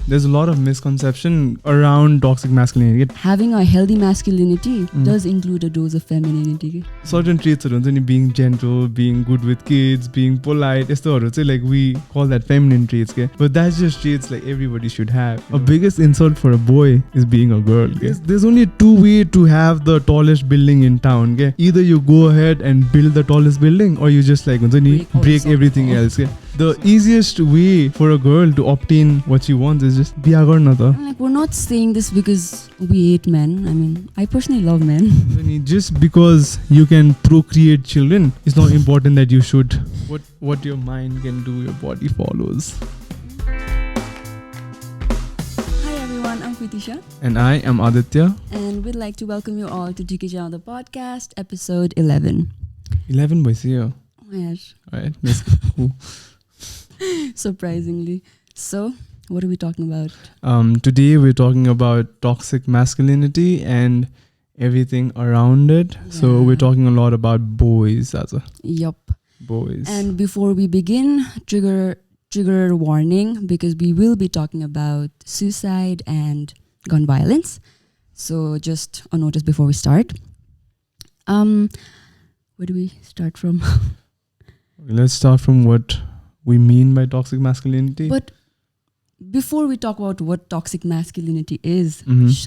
there's a lot of misconception around toxic masculinity. Having a healthy masculinity does include a dose of femininity. Certain traits are being gentle, being good with kids, being polite. Like we call that feminine traits. But that's just traits like everybody should have. A biggest insult for a boy is being a girl. There's only two ways to have the tallest building in town. Either you go ahead and build the tallest building, or you just like break everything else. The easiest way for a girl to obtain what she wants is just be a girl. Like, we're not saying this because we hate men. I mean, I personally love men. Just because you can procreate children, it's not important that you should. What your mind can do, your body follows. Hi everyone, I'm Dhikichyau. And I am Aditya. And we'd like to welcome you all to Dhikichyau the podcast, episode 11. 11 boys here. Oh my gosh. Alright, let's go. Surprisingly. So, what are we talking about? Today we're talking about toxic masculinity and everything around it. Yeah. So we're talking a lot about boys as a boys. And before we begin, trigger warning, because we will be talking about suicide and gun violence. So just a notice before we start. Where do we start from? Let's start from what we mean by toxic masculinity. But before we talk about what toxic masculinity is,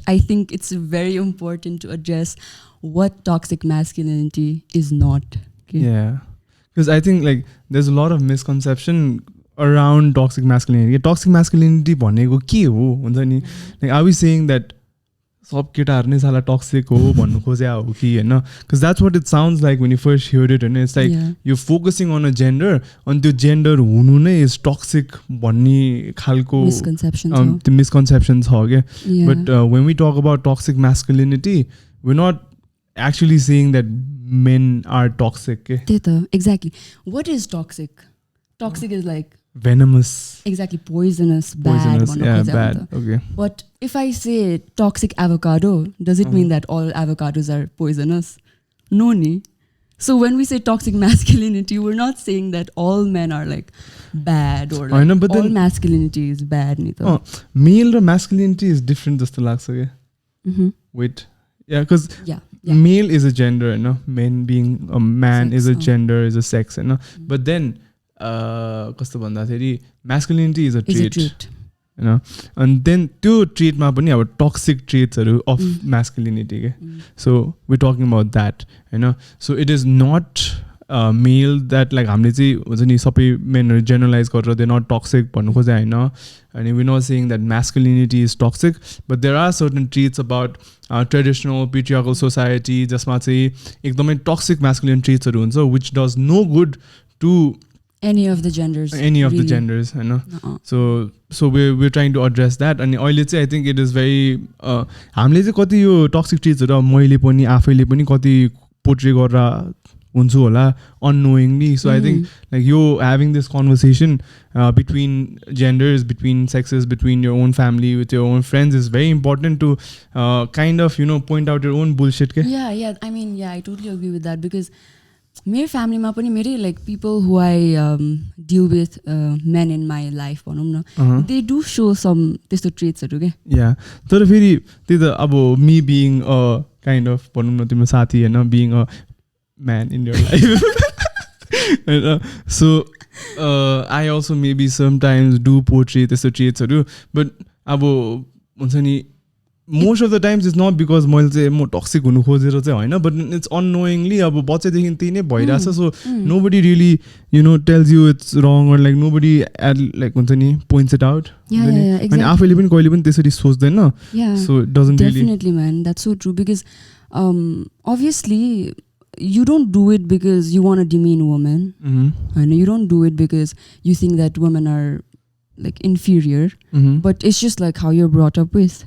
I think it's very important to address what toxic masculinity is not. Okay? Yeah. Because I think like there's a lot of misconception around toxic masculinity. Toxic masculinity bhaneko ke ho huncha ni? Like are we saying that सब केटाहरु नै साला toxic हो भन्नु खोज्या हो कि हैन? Because that's what it sounds like when you first hear it, and it's like you're focusing on a gender, and त्यो gender हुनु नै is toxic भन्ने खालको misconceptions छ के. But when we talk about toxic masculinity, we're not actually saying that men are toxic. Exactly. What is toxic? Toxic is like venomous. Exactly, poisonous, bad. Yeah, bad. Okay. But if I say toxic avocado, does it mean that all avocados are poisonous? No, ni. So when we say toxic masculinity, we're not saying that all men are like bad or like all masculinity is bad. Male or masculinity is different just the last Wait. Yeah, because male is a gender, men being a man sex, is a gender, is a sex, but then कस्तो भन्दाखेरि masculinity is a trait, and then त्यो trait मा पनि अब toxic traits of masculinity so we're talking about that, so it is not male that like हामीले चाहिँ हुन्छ नि सबै men generalize गरेर they're not toxic भन्नु खोजे हैन, and we're not saying that masculinity is toxic, but there are certain traits about traditional patriarchal society जसमा चाहिँ एकदमै toxic masculine traits हुन्छ which does no good to any of the genders, the genders, so we're trying to address that, and I think it is very हामीले चाहिँ कति यो toxic traits मैले पनि आफैले पनि कति portray गरेर हुन्छु होला unknowingly, so I think like you having this conversation between genders, between sexes, between your own family, with your own friends is very important to kind of point out your own bullshit. Yeah, I mean, I totally agree with that, because मेरो फ्यामिलीमा पनि मेरै like people who I deal with, men in my life भनौँ न, they do show some त्यस्तो traitsहरू के. Yeah, तर फेरि त्यही त अब me being a kind of भनौँ न तिम्रो साथी हैन, being a man in your life so I also maybe sometimes do portray त्यस्तो traitsहरू, but अब हुन्छ नि most of the times it's not because मैले चाहिँ म toxic हुनु खोजेर चाहिँ हैन, but it's unknowingly अब बच्चादेखि त्यही नै भइराछ, so nobody really tells you it's wrong, or like nobody like हुन्छ नि points it out. Exactly. अनि आफैले पनि कहिले पनि त्यसरी सोच्दैन, so it doesn't definitely really... man, that's so true, because obviously you don't do it because you want to demean women, and you don't do it because you think that women are like inferior, but it's just like how you're brought up with.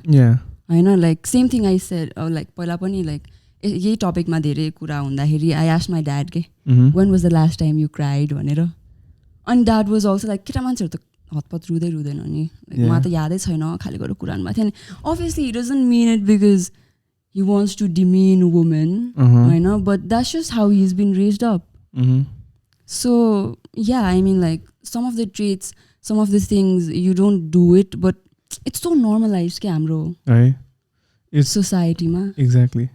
I know, like same thing I said, like पहिला पनि like यही टपिकमा धेरै कुरा हुँदाखेरि I asked my dad के when was the last time you cried भनेर, and dad was also like केटा मान्छेहरु त हतपत रुँदैन नि, मलाई त यादै छैन खाली गरेर कुरानमा थियो नि. Obviously he doesn't mean it because he wants to demean women, I know, but that's just how he's been raised up. So yeah, I mean like some of the traits, some of the things you don't do it, but it's so normalized ke hamro society ma. Exactly,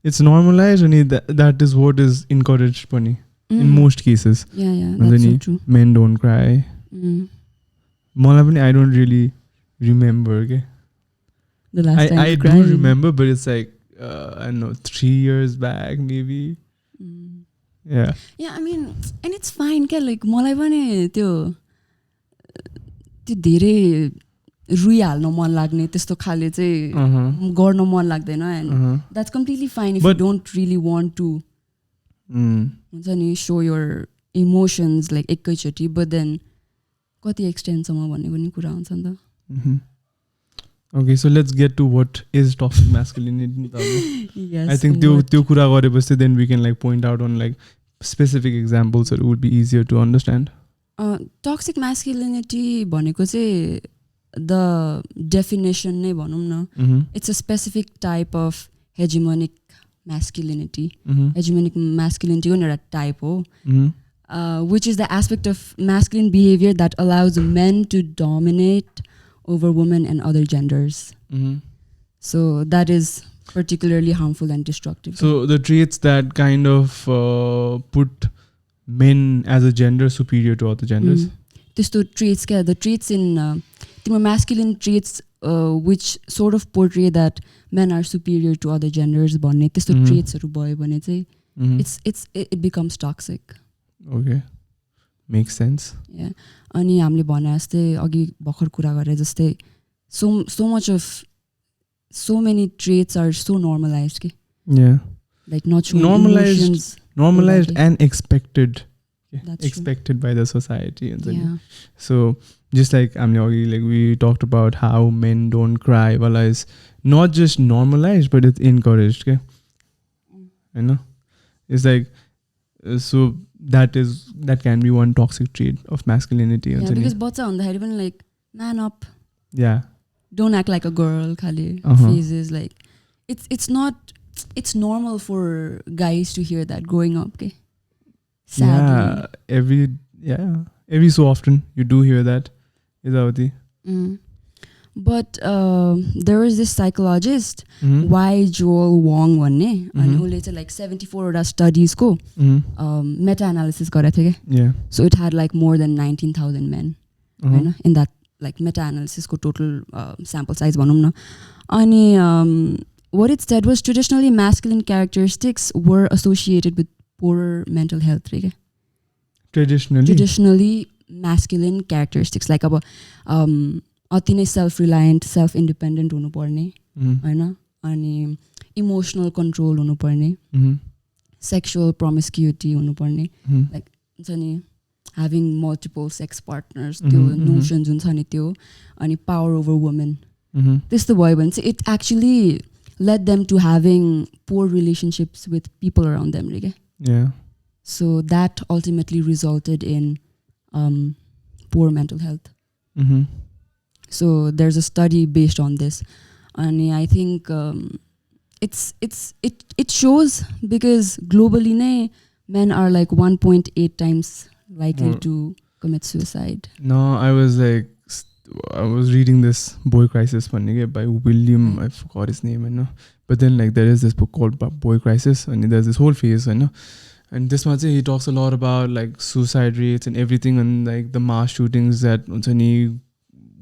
it's normalized and that is what is encouraged pani in most cases. Yeah, that's so true. Men don't cry. Malai pani I don't really remember okay. The last time I do remember, but it's like I don't know, 3 years back maybe. Yeah, I mean, and it's fine ke like मलाई पनि त्यो धेरै रुइहाल्न मन लाग्ने त्यस्तो खाले चाहिँ गर्न मन लाग्दैन and that's completely fine if you don't really want to हुन्छ नि show your emotions like एकैचोटि, but then कति एक्सटेन्ड सम्म भन्ने पनि कुरा हुन्छ नि त. Okay, so let's get to what is toxic masculinity. Yes, I think त्यो कुरा गरेपछि then we can like point out on like specific examples so it would be easier to understand. Toxic masculinity भनेको चाहिँ the definition नै भनौँ न, it's a specific type of hegemonic masculinity. Hegemonic masculinity को एउटा type हो, which is the aspect of masculine behavior that allows men to dominate over women and other genders. So that is particularly harmful and destructive. So the traits that kind of put men as a gender superior to other genders. त्यस्तो traits क्या, the traits in तिम्रो masculine traits which sort of portray that men are superior to other genders भन्ने त्यस्तो traitsहरू भयो भने चाहिँ it becomes toxic. Okay. Makes sense. Yeah. अनि हामीले भने जस्तै अघि भर्खर कुरा गरे जस्तै so much of so many traits are so normalized ke. Yeah. Like not showing emotions. Normalized and expected. That's expected true. by the society and yeah. So just like like we talked about how men don't cry, well is not just normalized but it's encouraged okay? You know, it's like so that can be one toxic trait of masculinity. Yeah, because bacha hundahari pani like man up. Yeah. Don't act like a girl khali phases like it's normal for guys to hear that growing up okay. Sadly. Every so often you do hear that. Idavati. But there was this psychologist Y. Joel Wong भन्ने अनि उसले चाहिँ like 74 वटा studies को meta analysis गरेको थियो के. Yeah. So it had like more than 19,000 men Hahn in that like meta analysis को total sample size भनौँ न. अनि what it said was traditionally masculine characteristics were associated with poorer mental health रे के. Traditionally masculine characteristics like अब अति नै self reliant self independent हुनुपर्ने होइन, अनि इमोसनल कन्ट्रोल हुनुपर्ने, सेक्सुअल प्रोमिस्क्युटी हुनुपर्ने, लाइक हुन्छ नि ह्याभिङ मल्टिपल सेक्स पार्टनर्स त्यो नोसन्स हुन्छ नि त्यो, अनि पावर ओभर वुमेन त्यस्तो भयो भने चाहिँ it actually led them to having poor relationships with people around them रे क्या. So that ultimately resulted in poor mental health. So there's a study based on this, and I think it shows because globally men are like 1.8 times likely to commit suicide. No, I was reading this Boy Crisis by William, I forgot his name, I know. But then like there is this book called Boy Crisis, and there's this whole phase, I know. And this much he talks a lot about like suicide rates and everything, and like the mass shootings that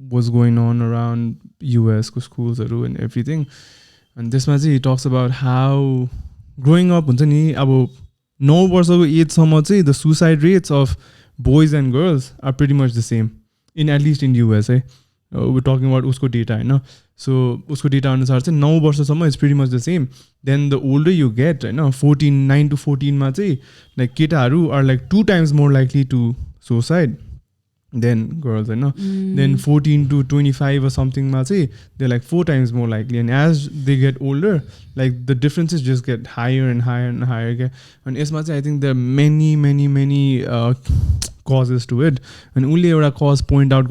was going on around US schools and everything. And this much he talks about how growing up about 9 years age the suicide rates of boys and girls are pretty much the same in at least in US. We're talking about usko data, you know. So usko data anusar 9 years is pretty much the same. Then the older you get, 9 to 14 ma like ketaharu are like 2 times more likely to suicide than girls, then 14 to 25 or something they're like 4 times more likely, and as they get older like the differences just get higher and higher and higher. And as much I think there are many causes to it, and only a cause point out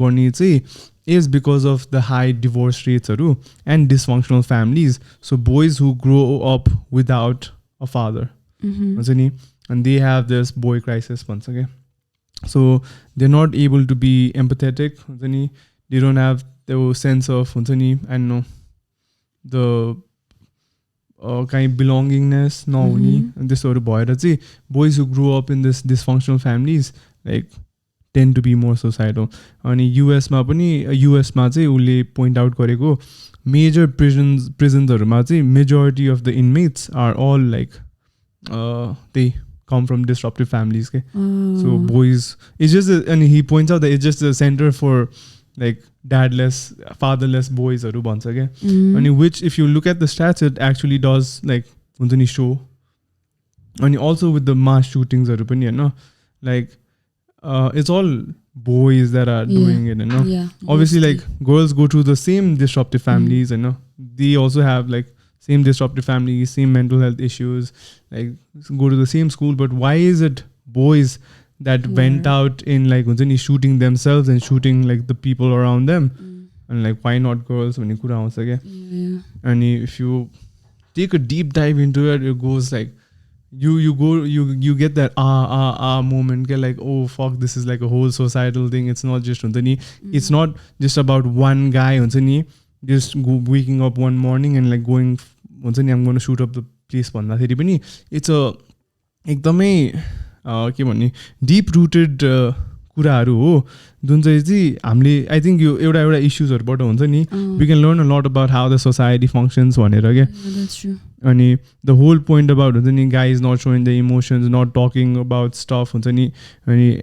is because of the high divorce rates and dysfunctional families. So boys who grow up without a father, and they have this boy crisis once again. So they're not able to be empathetic. They don't have त्यो sense of हुन्छ नि I don't know the kind of belongingness नहुने अनि त्यस्तोहरू भएर चाहिँ boys who grow up in this dysfunctional families like tend to be more suicidal. अनि US मा पनि US मा चाहिँ उसले point out गरेको major prisonsहरूमा चाहिँ majority of the inmates are all like they come from disruptive families. Okay? So boys, it's just and he points out that it's just a center for like dadless, fatherless boys or okay? And which if you look at the stats, it actually does like show. And also with the mass shootings or like it's all boys that are doing it, obviously like girls go to the same disruptive families, they also have like same disruptive families, same mental health issues, like go to the same school, but why is it boys that went out in like shooting themselves and shooting like the people around them, and like why not girls when you and if you take a deep dive into it, it goes like you get that moment, get like, oh fuck, this is like a whole societal thing. It's not just it's not just about one guy just waking up one morning and like going I'm going to shoot up the place. It's a एकदमै के भन्ने deep rooted कुराहरू हो जुन चाहिँ हामीले I think यो एउटा इश्युजहरुबाट हुन्छ नि we can learn a lot about how the society functions भनेर के. That's true. अनि the whole point about हुन्छ नि guys not showing their emotions, not talking about stuff हुन्छ नि अनि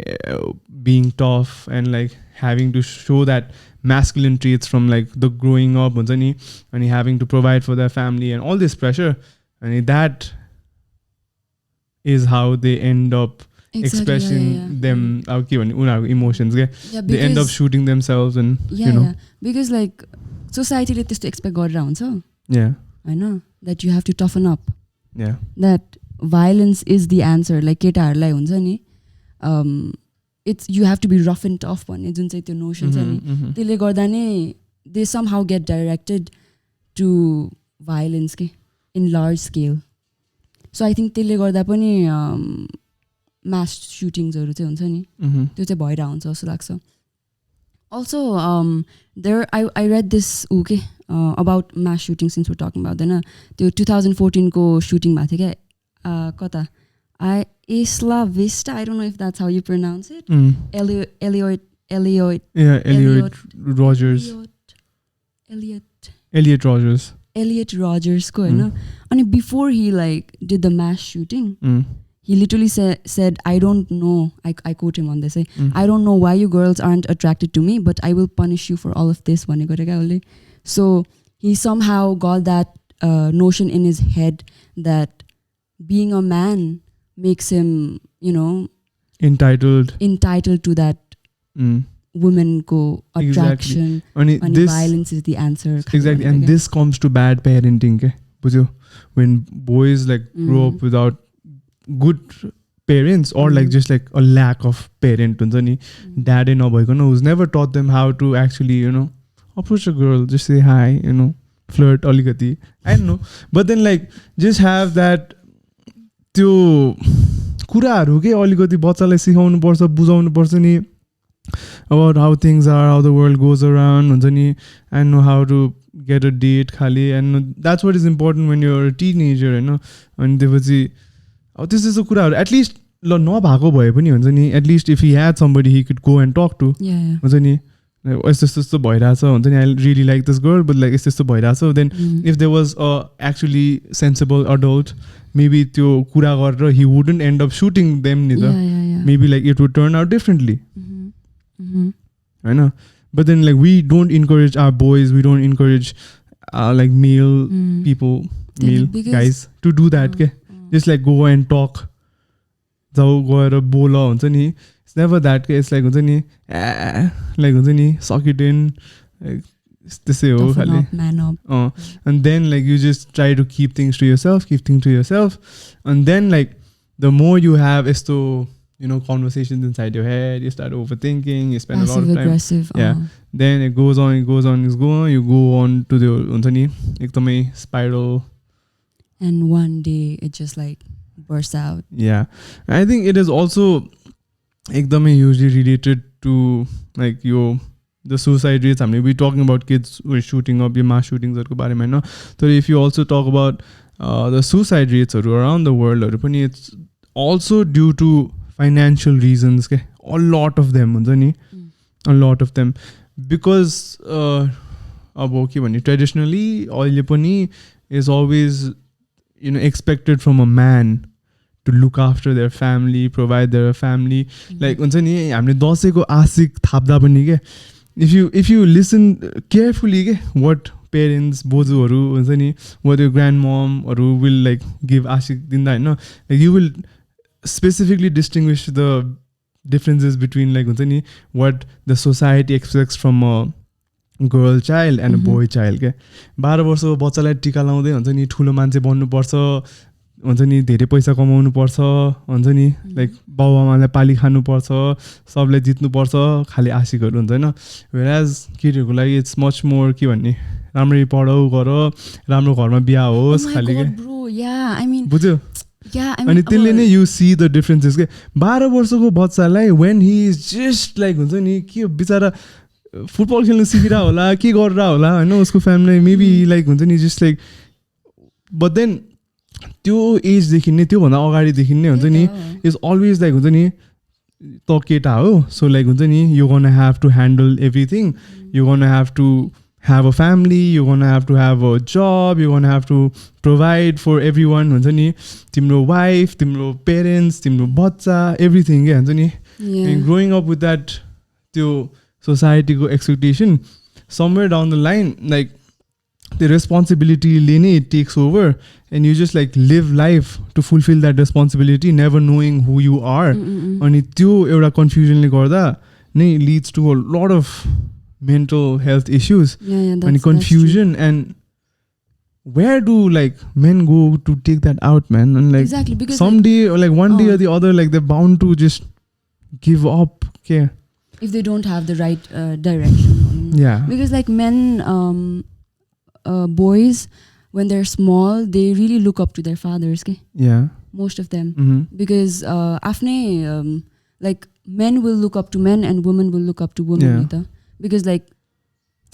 being tough and like having to show that masculine traits from like the growing up हुन्छ नि अनि having to provide for their family and all this pressure, and that is how they end up expressing them emotions. They end up shooting themselves and because like society ले त्यस्तो expect गरेर हुन्छ हैन that you have to toughen up, that violence is the answer, like केटाहरुलाई हुन्छ नि it's you have to be rough and tough भन्ने जुन चाहिँ त्यो notion छ नि त्यसले गर्दा नै they somehow get directed to violence के in large scale. So I think त्यसले गर्दा पनि mass shootings हरु चाहिँ हुन्छ नि त्यो चाहिँ भइरा हुन्छ जस्तो लाग्छ. Also there I read this about mass shooting, since we're talking about the 2014 को shooting मा थियो क्या कता Isla Vista, I don't know if that's how you pronounce it. Elliot Rogers ko Hahn. And before he like did the mass shooting, he literally said, I don't know, I quote him on this, I don't know why you girls aren't attracted to me, but I will punish you for all of this. So he somehow got that notion in his head that being a man makes him, entitled to that women ko attraction, and violence is the answer. Exactly, and this comes to bad parenting. When boys like grow up without good parents, or like just like a lack of parent, dad and who's never taught them how to actually approach a girl, just say hi, flirt, aligati, I don't know, but then like just have that त्यो कुराहरु के अलिकति बच्चालाई सिकाउनु पर्छ, बुझाउनु पर्छ नि about how things are, how the world goes around हुन्छ नि, and know how to get a date खाली, and that's what is important when you're a teenager हैन. अनि त्यसपछि अब त्यस्तो कुराहरु at least ल नभएको भए पनि हुन्छ नि, at least if he had somebody he could go and talk to हुन्छ नि यस्तो भइराछ हुन्छ नि, I really like this girl but like यस्तो भइराछ, then if there was a actually sensible adult, maybe त्यो कुरा गरेर he wouldn't end up shooting them neither. Maybe like it would turn out differently. Hahn. But then like we don't encourage our boys, we don't encourage like male people, male guys to do that. Just like go and talk, जाऊ गएर बोल हुन्छ नि. It's never that. It's like हुन्छ नि like हुन्छ नि suck it in, like त्यसै हो खाली. Man up. And then like you just try to keep things to yourself, and then like the more you have esto conversations inside your head, you start overthinking, you spend passive a lot of time aggressive, then it goes on, you go on to the हुन्छ नि एकदमै spiral, and one day it just like bursts out. I think it is also एकदमै usually related to like your the suicide rates, I mean, we're talking about kids who are shooting up, mass shootings, so if you also talk about the suicide rates around the world, it's also due to financial reasons. Okay? A lot of them, a lot of them, because traditionally, oil is always expected from a man to look after their family, provide their family. Like if you listen carefully, what parents, bojuharu, what your grandmom or will like give ashik dinda, like you will specifically distinguish the differences between like what the society expects from a girl child and a boy child. 12 वर्षको बच्चालाई टिका लाउँदै हुन्छ नि ठुलो मान्छे बन्नुपर्छ हुन्छ नि धेरै पैसा कमाउनु पर्छ हुन्छ नि लाइक बाबुआमालाई पाली खानुपर्छ सबले जित्नुपर्छ खाली आशिकहरू हुन्छ हैन whereas केटीहरुको लागि इट्स मच मोर के भन्ने राम्ररी पढाउ गर राम्रो घरमा बिहा होस् खाली के bro yeah I mean बुझ्यो yeah I mean अनि त्यसले नै you see the differences के 12 वर्षको बच्चालाई when he is just like हुन्छ नि के बिचारा फुटबल खेल्न सिकिरा होला के गरिरा होला हैन उसको फ्यामिली मेबी लाइक हुन्छ नि जस्ट लाइक बट देन त्यो एज देखि नै त्यो भन्दा अगाडि देखि नै हुन्छ नि इज अलवेज लाइक हुन्छ नि त केटा हो सो लाइक हुन्छ नि you gonna have to handle everything you gonna have to have a family, you're going to have to have a job, you're going to have to provide for everyone, timro wife, timro parents, timro bacha, everything, and growing up with that society expectation, somewhere down the line, like the responsibility it takes over and you just like live life to fulfill that responsibility, never knowing who you are. And त्यो confusion leads to a lot of mental health issues and confusion. And where do like men go to take that out, man? And like exactly, because someday or like one day or the other, like they're bound to just give up. Okay, if they don't have the right direction. Yeah, because like men, boys, when they're small, they really look up to their fathers. Okay, yeah, most of them, because afne like men will look up to men and women will look up to women. Yeah. Because like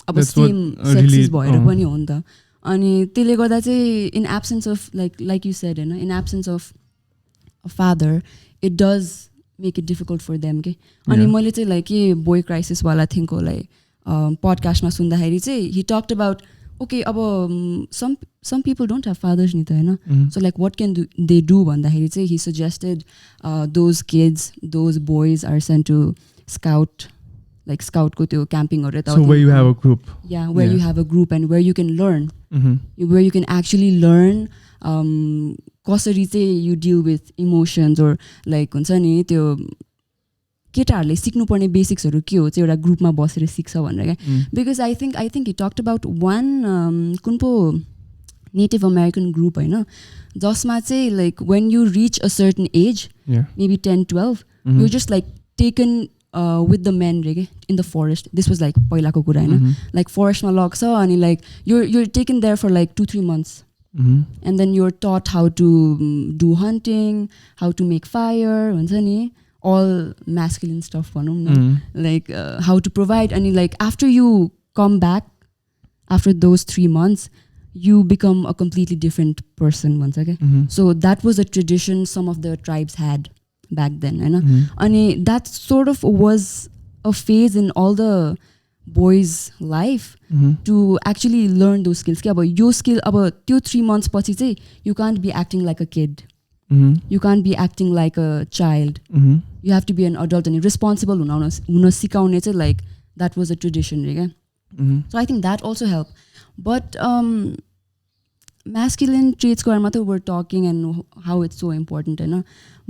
अब same sexes भएर पनि हो नि त अनि त्यसले गर्दा चाहिँ in absence of like you said Hahn in absence of a father it does make it difficult for them के अनि मैले चाहिँ like के boy crisis वाला थिङको like पडकास्टमा सुन्दाखेरि चाहिँ he talked about okay अब some people don't have fathers नि त हैन so like what can they do भन्दाखेरि चाहिँ he suggested those kids, those boys are sent to scout, like scout ko tyo camping or so where you have a group, where you have a group and where you can learn, where you can actually learn कसरी चाहिँ you deal with emotions or like हुन्छ नि त्यो केटाहरुले सिक्नु पर्ने बेसिक्सहरु के हो चाहिँ एउटा ग्रुपमा बसेर सिक्छ भनेर के because I think he talked about one कुन पो Native American group हैन जसमा चाहिँ like when you reach a certain age, maybe 10-12, you're just like taken with the men in the forest. This was like पहिलाको कुरा हैन like forest मा लग्छ अनि like you're taken there for like 2-3 months and then you're taught how to do hunting, how to make fire हुन्छ नि all masculine stuff भनौं न like how to provide and like after you come back after those 3 months you become a completely different person भन्छ के so that was a tradition some of the tribes had back then and that sort of was a phase in all the boys life to actually learn those skills ke aba yo skill aba त्यो 3 months पछि चाहिँ you can't be acting like a kid, you can't be acting like a child, you have to be an adult and responsible हुन सिकाउने चाहिँ like that was a tradition so I think that also helped. But masculine traits ko matter we're talking and how it's so important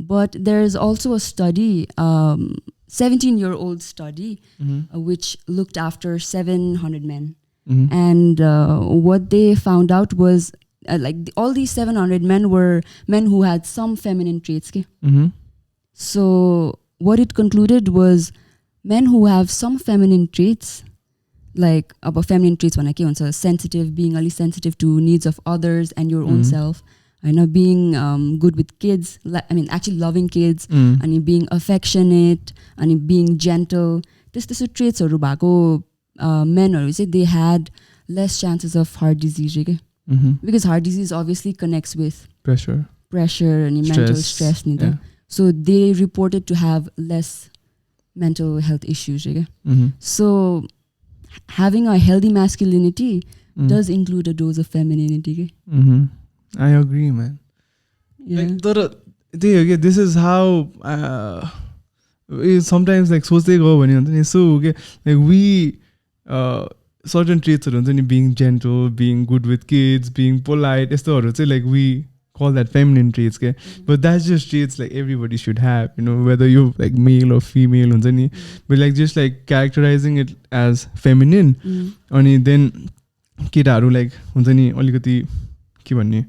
but there's also a study 17-year-old study which looked after 700 men and what they found out was like all these 700 men were men who had some feminine traits so what it concluded was men who have some feminine traits like about feminine traits when I came on sensitive, being really sensitive to needs of others and your own self, I know being good with kids, I mean actually loving kids and being affectionate and being gentle, this traits haru bhako men or they had less chances of heart disease, okay? Because heart disease obviously connects with pressure and mental stress. Yeah. So they reported to have less mental health issues, okay? So having a healthy masculinity does include a dose of femininity, okay? I agree, man. Yeah. Like, this is how sometimes like सोच्दै गयो भने हुन्छ नि so okay, like we certain traits हुन्छ नि being gentle, being good with kids, being polite, यस्तोहरू चाहिँ like we call that feminine traits, okay? But that's just traits like everybody should have, you know, whether you're like male or female हुन्छ नि, but like just like characterizing it as feminine अनि then केटाहरू like हुन्छ नि अलिकति के भन्ने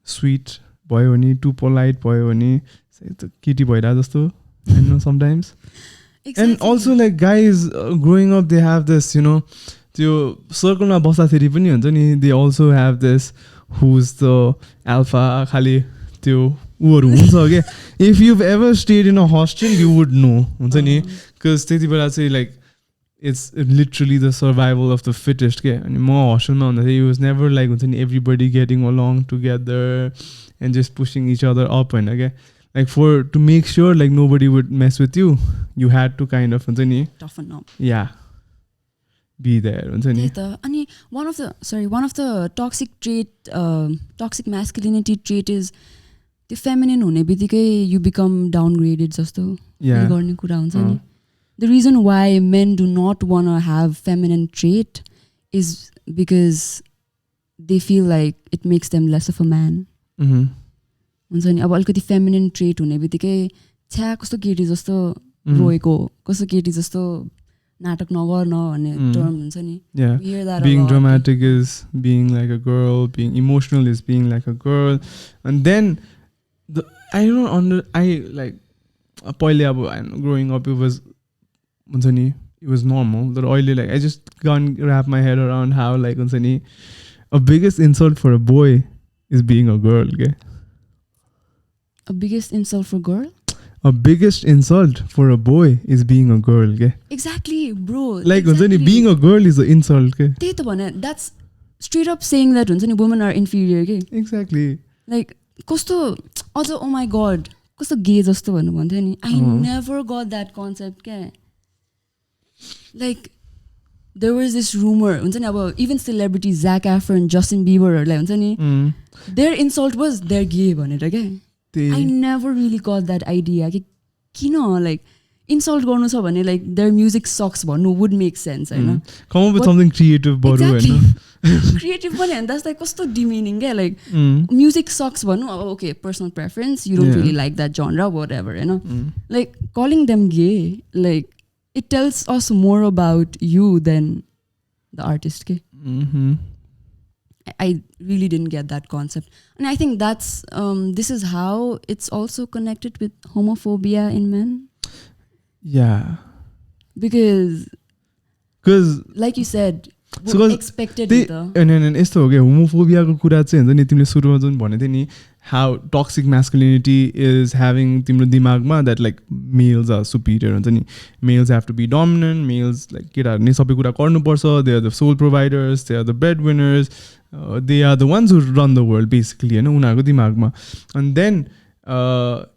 sweet भयो भने too polite भयो भने केटी भइरा जस्तो, you know, sometimes. Exactly. And also like guys growing up they have this, you know, त्यो सर्कलमा बस्दाखेरि पनि हुन्छ नि they also have this who's the alpha खाली त्यो उहरू हुन्छ के. If you've ever stayed in a hostel you would know हुन्छ नि, because त्यति बेला चाहिँ like it's literally the survival of the fittest के. अनि म हस्टेलमा हुँदाखेरि it was never like हुन्छ नि everybody getting along together and just pushing each other up होइन के. Like to make sure like nobody would mess with you, you had to kind of हुन्छ नि toughen up. Yeah. Be there हुन्छ नि. अनि one of the toxic masculinity trait is the feminine हुने बित्तिकै you become downgraded जस्तो गर्ने कुरा हुन्छ नि. The reason why men do not want to have feminine trait is because they feel like it makes them less of a man. हुन्छ नि अब अलिकति feminine trait हुने बित्तिकै छ्या कस्तो केटी जस्तो रोएको, कस्तो केटी जस्तो नाटक नगर न भन्ने टर्म हुन्छ नि. Yeah, being dramatic is being like a girl, being emotional is being like a girl. And then I like पहिले अब growing up it was हुन्छ नि it was normal, but अहिले like I just can't wrap my head around how like हुन्छ नि a biggest insult for a boy is being a girl, okay? A biggest insult for a girl? A biggest insult for a boy is being a girl, okay? Exactly, bro. Like exactly. Being a girl is an insult, okay? त्यही त भने, that's straight up saying that हुन्छ नि women are inferior, okay? Exactly. Like कस्तो अझ oh my god कस्तो गे जस्तो भन्नुहुन्थ्यो नि. I never got that concept के. Like there was this rumor हुन्छ नि अब even celebrities Zac Efron, Justin Bieber हरूलाई हुन्छ नि their insult was they're gay भनेर के. I never really got that idea कि किन like insult गर्नु छ भने like their music sucks भन्नु would make sense Hahn. Come up with something creative बरु हैन. Creative पनि हैन, that's like कस्तो demeaning के. Like music sucks भन्नु okay, personal preference, you don't really like that genre, whatever, you know. Like calling them gay, like it tells us more about you than the artist ke. I really didn't get that concept. And I think that's this is how it's also connected with homophobia in men. Yeah. Because like you said, we expected it. And यस्तो हो के homophobia को कुरा चाहिँ हुन्छ नि तिमीले सुरुमा जुन भनेको थियौ नि how toxic masculinity is having तिम्रो दिमागमा that like males are superior हुन्छ नि, males have to be dominant, males like केटाहरूले सबै कुरा गर्नुपर्छ, they are the sole providers, they are the breadwinners, they are the ones who run the world basically हैन उनीहरुको दिमागमा. And then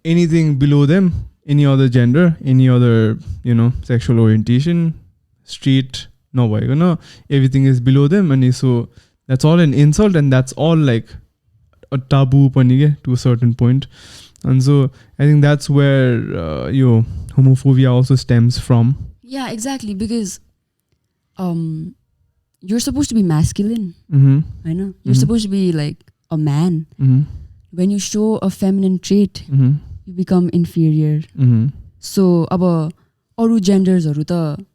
anything below them, any other gender, any other, you know, sexual orientation, straight नभइकन everything is below them, and so that's all an insult and that's all like a taboo पनि के to a certain point. And so I think that's where your homophobia also stems from. Yeah, exactly, because you're supposed to be masculine. I know. You're supposed to be like a man. When you show a feminine trait, you become inferior. So अब अरु genders हरु त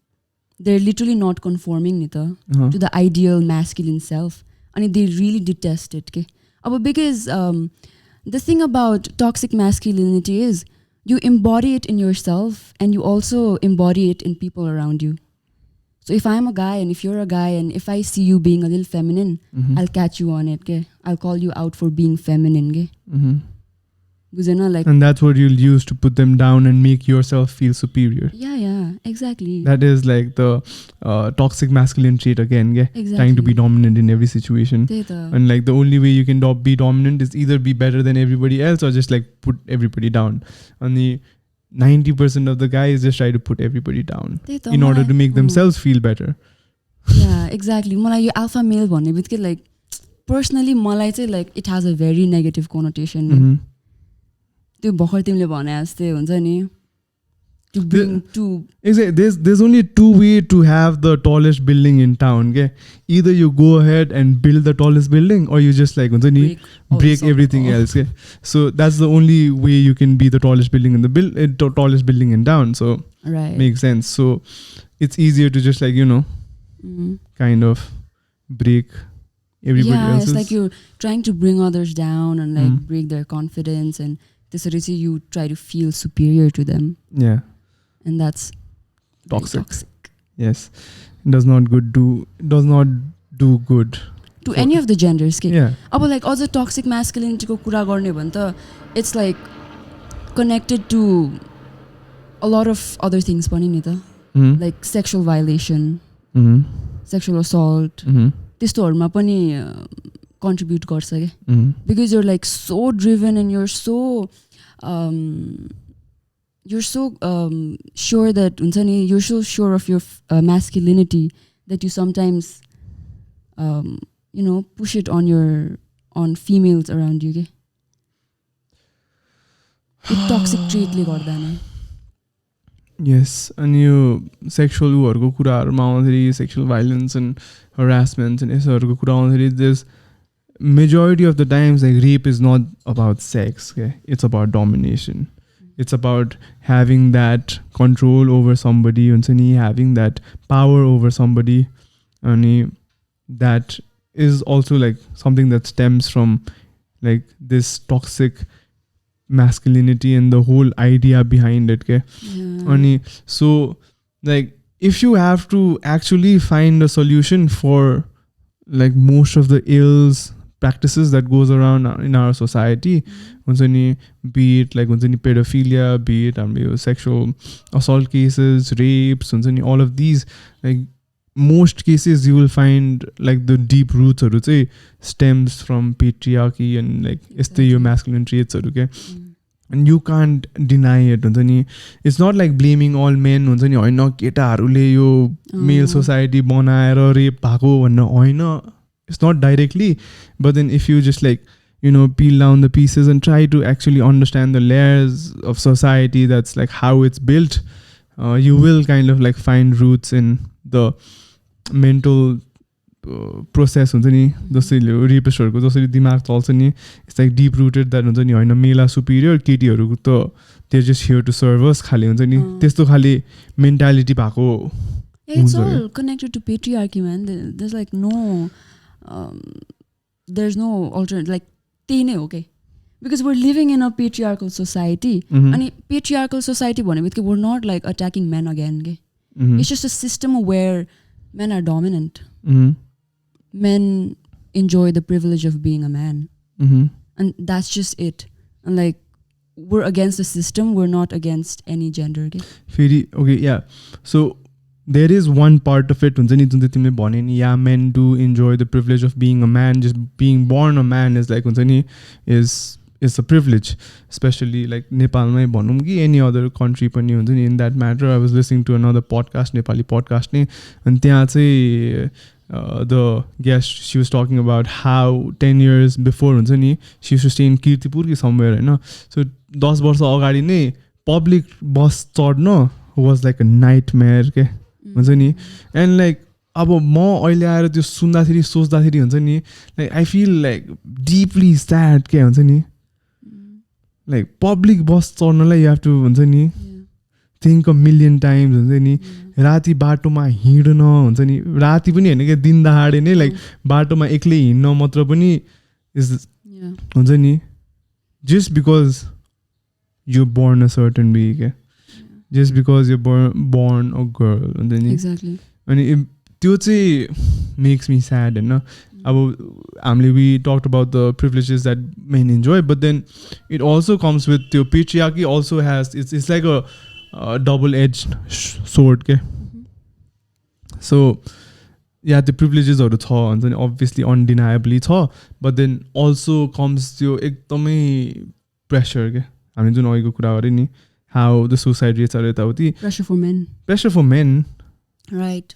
they're literally not conforming ni ta to the ideal masculine self, and they really detest it ke. Because the thing about toxic masculinity is you embody it in yourself and you also embody it in people around you. So if I'm a guy and if you're a guy and if I see you being a little feminine, I'll catch you on it ke. I'll call you out for being feminine ke. बुझेन like and that's what you'll use to put them down and make yourself feel superior. Yeah, exactly. That is like the toxic masculine trait again, trying to be dominant in every situation. And like the only way you can be dominant is either be better than everybody else or just like put everybody down. And the 90% of the guys just try to put everybody down in order to make themselves feel better. Yeah, exactly. मलाई यो alpha male भन्ने बित्तिकै like personally मलाई चाहिँ like it has a very negative connotation. त्यो भर्खर तिमीले भने जस्तै हुन्छ नि to bring to exactly there's only two way to have the tallest building in town, either you go ahead and build the tallest building or you just like हुन्छ नि break everything else. So that's the only way you can be the tallest building in the tallest building in town. So makes sense. So it's easier to just like kind of break everybody else's. It's like you're trying to bring others down and like break their confidence, and this you try to feel superior to them. Yeah, and that's toxic. Yes, does not do good to any of the genders. Yeah. But like also toxic masculinity ko kura garne bhane ta it's like connected to a lot of other things pani ni ta, like sexual violation, sexual assault. त्यस्तोहरुमा पनि contribute गर्छ के, because you're like so driven and you're so sure that हुन्छ नि you're so sure of your masculinity that you sometimes push it on females around you के. यो toxic trait ले गर्दा नै. Yes, and you sexual उहरुको कुराहरुमा आउँदाखेरि sexual violence and harassment and यसहरुको कुरा आउँदाखेरि there's majority of the times like rape is not about sex, it's about domination. It's about having that control over somebody, हुन्छ नि having that power over somebody, and that is also like something that stems from like this toxic masculinity and the whole idea behind it. And so like if you have to actually find a solution for like most of the ills practices that goes around in our society, be it like pedophilia, be it sexual assault cases, rapes, all of these, like most cases you will find like the deep roots stems from patriarchy and like your masculine traits. And you can't deny it. It's not like blaming all men. Male society बनाएर rape भएको भन्ने होइन. It's not directly, but then if you just like peel down the pieces and try to actually understand the layers of society, that's like how it's built, you will kind of like find roots in the mental process हुन्छ नि. जसरी रेपिस्टहरुको जसरी दिमाग चल्छ नि, it's like deep rooted that हुन्छ नि हैन मेला Superior, केटीहरुको त they're just here to serve us खाली हुन्छ नि, त्यस्तो खाली मेन्टालिटी भएको. It's all connected to patriarchy, man. There's like no there's no alternate, like त्यही नै हो के, because we're living in a patriarchal society. अनि patriarchal society भने बित्तिकै we're not like attacking men again के. It's just a system where men are dominant. Men enjoy the privilege of being a man, and that's just it. And like we're against the system, we're not against any gender. Okay, yeah. So there is one part of it, yeah, men do enjoy the privilege of being a man. Just being born a man is like is a privilege, especially like Nepal mai bhanum ki any other country pani huncha ni in that matter. I was listening to another podcast, Nepali podcast ni, and त्यहाँ चाहिँ the guest, she was talking about how 10 years before हुन्छ नि she used to stay in Kirtipur ki somewhere Hahn. So 10 वर्ष अगाडि नै public bus चढ्न was like a nightmare के हुन्छ नि. And like अब म अहिले आएर त्यो सुन्दाखेरि सोच्दाखेरि हुन्छ नि, like I feel like deeply sad के हुन्छ नि. Like public bus चढ्नलाई you have to हुन्छ नि think a million times हुन्छ नि. राति बाटोमा हिँड्न हुन्छ नि, राति पनि हैन के दिन दहाडे नै like बाटोमा एक्लै हिँड्न मात्र पनि is हुन्छ नि, just because you're born a certain way के, just because you're born a girl हुन्छ नि. Exactly. अनि त्यो चाहिँ makes me sad Hahn. We talked about the privileges that men enjoy, but then it also comes with the patriarchy. Also has it's like a double-edged sword. Okay, so yeah, the privileges are the obviously undeniably but then also comes the ekdamai pressure. Okay, I mean, juन how the suicide rates are pressure for men. Right.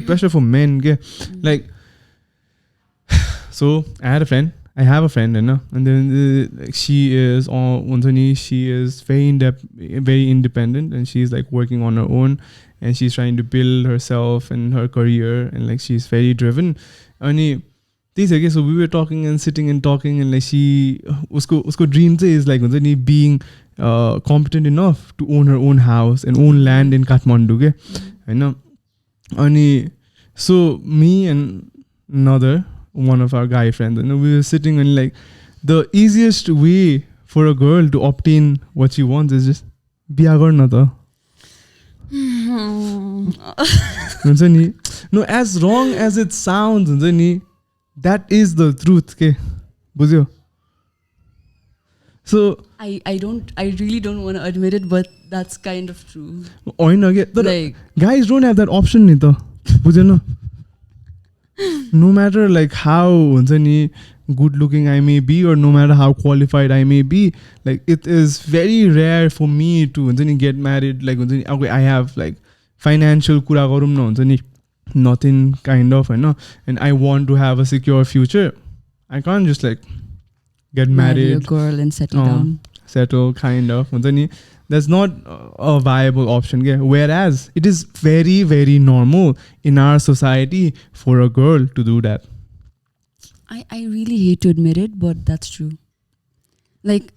Pressure for men. Okay? Like, so I have a friend, and then she is very independent, and she's like working on her own, and she's trying to build herself and her career, and like she's very driven. And so we were talking and sitting and talking, and like usko dream is like being competent enough to own her own house and own land in Kathmandu. And so me and another one of our guy friends, we were sitting and like the easiest way for a girl to obtain what she wants is just biha garna ta. No, as wrong as it sounds, that is the truth. Okay, bujhyo? So I really don't want to admit it, but that's kind of true. Like, guys don't have that option nita. No matter like how good looking I may be, or no matter how qualified I may be, like it is very rare for me to get married. Like okay, I have like financial kura garum na nothing kind of, and I want to have a secure future. I can't just like get married, marry a girl and settle down. Settle kind of. That's not a viable option. Okay? Whereas it is very, very normal in our society for a girl to do that. I really hate to admit it, but that's true. Like,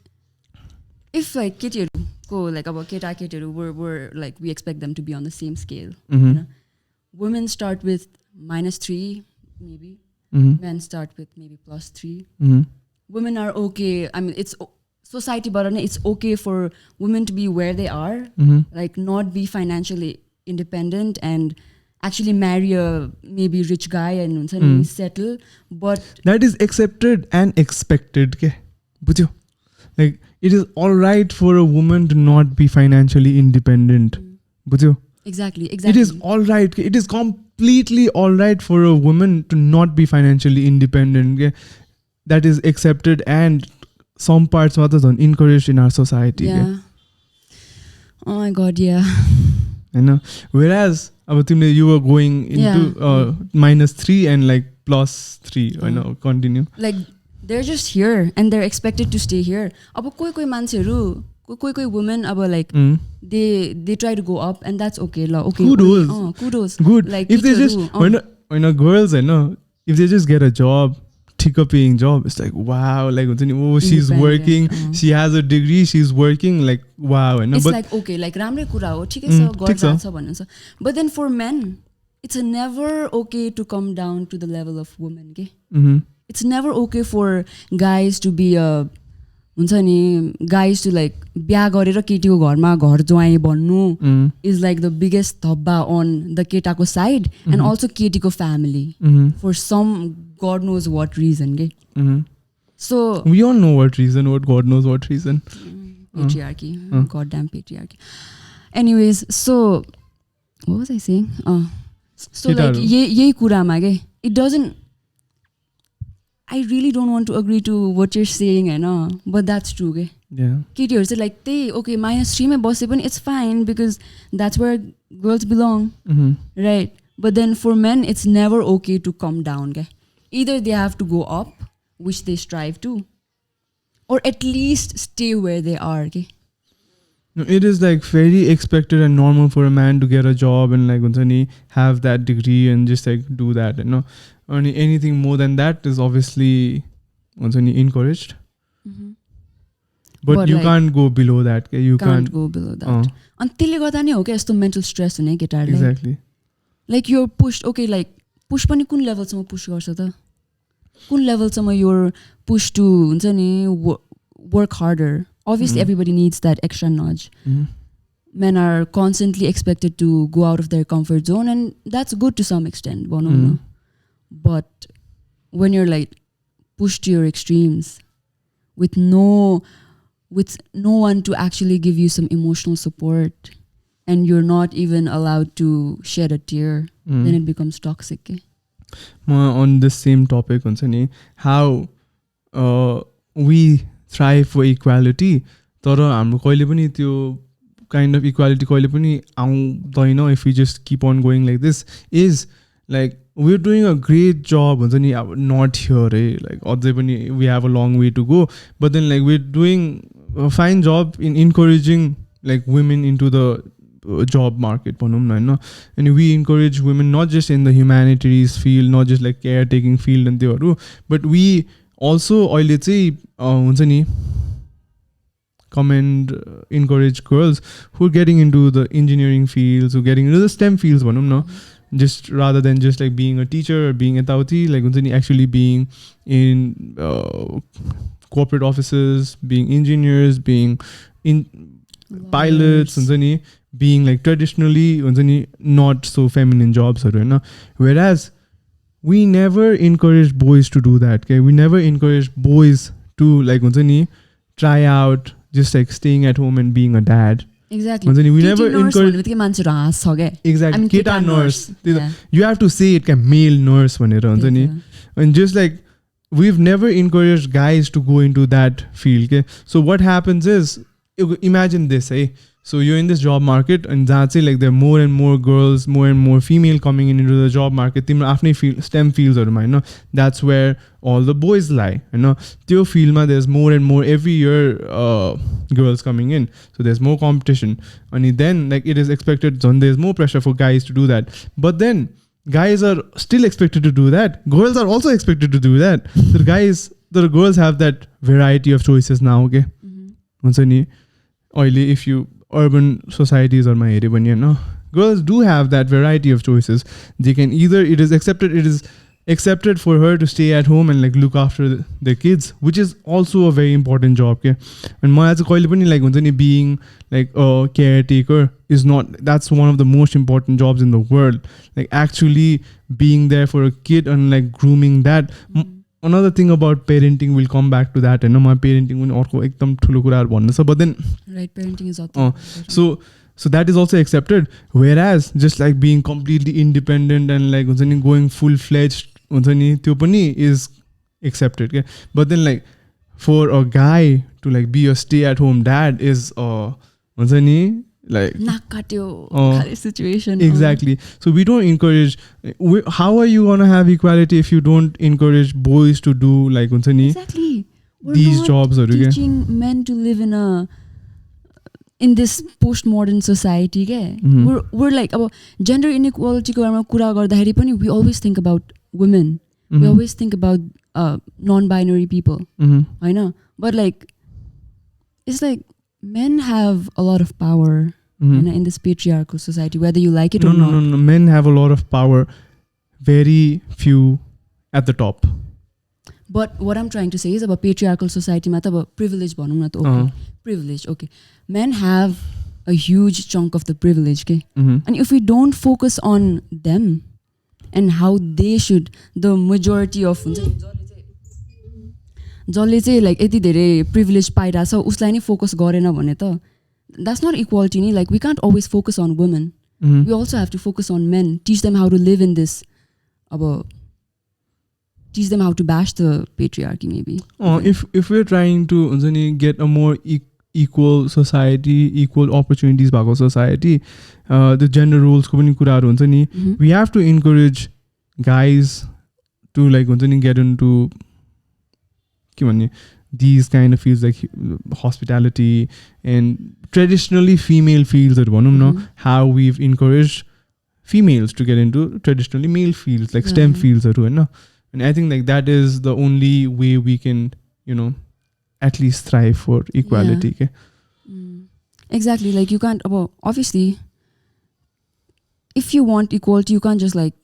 if like like about we're like we expect them to be on the same scale. Women start with -3 maybe. Men start with maybe +3. Women are okay. I mean, it's society, but it's okay for women to be where they are, like not be financially independent and actually marry a maybe rich guy and settle. But that is accepted and expected. Okay? Like it is all right for a woman to not be financially independent. Exactly. It is all right. It is completely all right for a woman to not be financially independent. Okay? That is accepted, and some parts are encouraged in our society. Yeah. Okay? Oh my God, yeah. I know. Whereas you were going into -3 and like +3. I know. Continue. Like they're just here and they're expected to stay here. Koi mancheru, koi women like they try to go up, and that's okay. Okay. Kudos. Good. Like if they just when girls if they just get a job, paying job, it's like wow, like she's working, she has a degree, she's working, like wow. It's like okay, like ramre kura ho, thik cha garcha bhanन्छ. But then for men, it's never okay to come down to the level of women. Okay? It's never okay for guys to be guys to like biha garera ketiko gharma ghar jwai भन्नु is like the biggest thabba on the ketako side, and also ketiko family for some God knows what reason. Okay? So we all know what reason, what God knows what reason. Patriarchy. Goddamn patriarchy. Anyways, so what was I saying? So like ye kurama ke, it doesn't, I really don't want to agree to what you're saying, but that's true. Okay? Yeah. Ketyहरु चाहिँ like okay -3 मै बसे पनि it's fine because that's where girls belong. Right? But then for men, it's never okay to come down. Okay? Either they have to go up, which they strive to, or at least stay where they are. Okay? No, it is like very expected and normal for a man to get a job and like have that degree and just like do that. Anything more than that is obviously encouraged. But you like, can't go below that. You can't go below that. And त्यसले गर्दा नै हो के यस्तो mental stress हुने केटाहरुलाई. Exactly. Like you're pushed. Okay, like push पनि कुन level सम्म push गर्छ त? कुन level सम्म you're pushed to हुन्छ नि work harder. Obviously everybody needs that extra nudge. Men are constantly expected to go out of their comfort zone, and that's good to some extent. But when you're like pushed to your extremes with no one to actually give you some emotional support, and you're not even allowed to shed a tear, then it becomes toxic. On this same topic, how we thrive for equality, तर हाम्रो कहिले पनि त्यो kind of equality कहिले पनि आउँदैन if we just keep on going like this, is like we're doing a great job, not here, like अझै पनि we have a long way to go, but then like we're doing a fine job in encouraging like women into the job market, and we encourage women not just in the humanities field, not just like caretaking field and त्योहरू, but we also अहिले चाहिँ हुन्छ नि commend, encourage girls who are getting into the engineering fields, who are getting into the STEM fields, just rather than just like being a teacher or being a tauti, like actually being in corporate offices, being engineers, being in pilots, being like traditionally not so feminine jobs, whereas we never encourage boys to do that. Okay, we never encourage boys to like try out just like staying at home and being a dad. Exactly. We never encourage. Exactly. Keta nurse. Yeah. You have to say it male nurse. And just like we've never encouraged guys to go into that field. Okay? So what happens is, imagine this, so you're in this job market, and that's it, like there are more and more girls, more and more female coming into the job market. STEM fields, that's where all the boys lie. Tyo field there's more and more every year girls coming in, so there's more competition, and then like it is expected, so there's more pressure for guys to do that. But then guys are still expected to do that. Girls are also expected to do that. The girls have that variety of choices now. Okay, if you urban societies or my area, girls do have that variety of choices. They can either it is accepted for her to stay at home and like look after their kids, which is also a very important job. Okay? And my as a like being like a caretaker is not, that's one of the most important jobs in the world. Like actually being there for a kid and like grooming that. Another thing about parenting, we'll come back to that. My parenting but then right, parenting is also so that is also accepted. Whereas just like being completely independent and like going full-fledged is accepted. Okay? But then like for a guy to like be a stay-at-home dad is like situation. Exactly. So we don't encourage. How are you gonna have equality if you don't encourage boys to do like exactly these jobs? Or teaching men to live in this postmodern society. We're like about gender inequality. We always think about women. We always think about non-binary people. I know, but like it's like men have a lot of power in this patriarchal society, whether you like it or not. No. Men have a lot of power. Very few at the top. But what I'm trying to say is about patriarchal society, privilege. Privilege, okay. Men have a huge chunk of the privilege, okay? And if we don't focus on them and how they should, the majority of जसले चाहिँ like यति धेरै privilege पाइरहेछ उसलाई नै focus गरेन भने त that's not equality नि. Like we can't always focus on women. We also have to focus on men, teach them how to live in this, teach them how to bash the patriarchy maybe. If we're trying to get a more equal society, equal opportunities भएको society, the gender roles को पनि कुराहरु हुन्छ नि, we have to encourage guys to like get into these kind of fields like hospitality and traditionally female fields, how we've encouraged females to get into traditionally male fields like STEM fields, and I think like that is the only way we can at least strive for equality. Okay? Exactly, like you can't obviously if you want equality you can't just like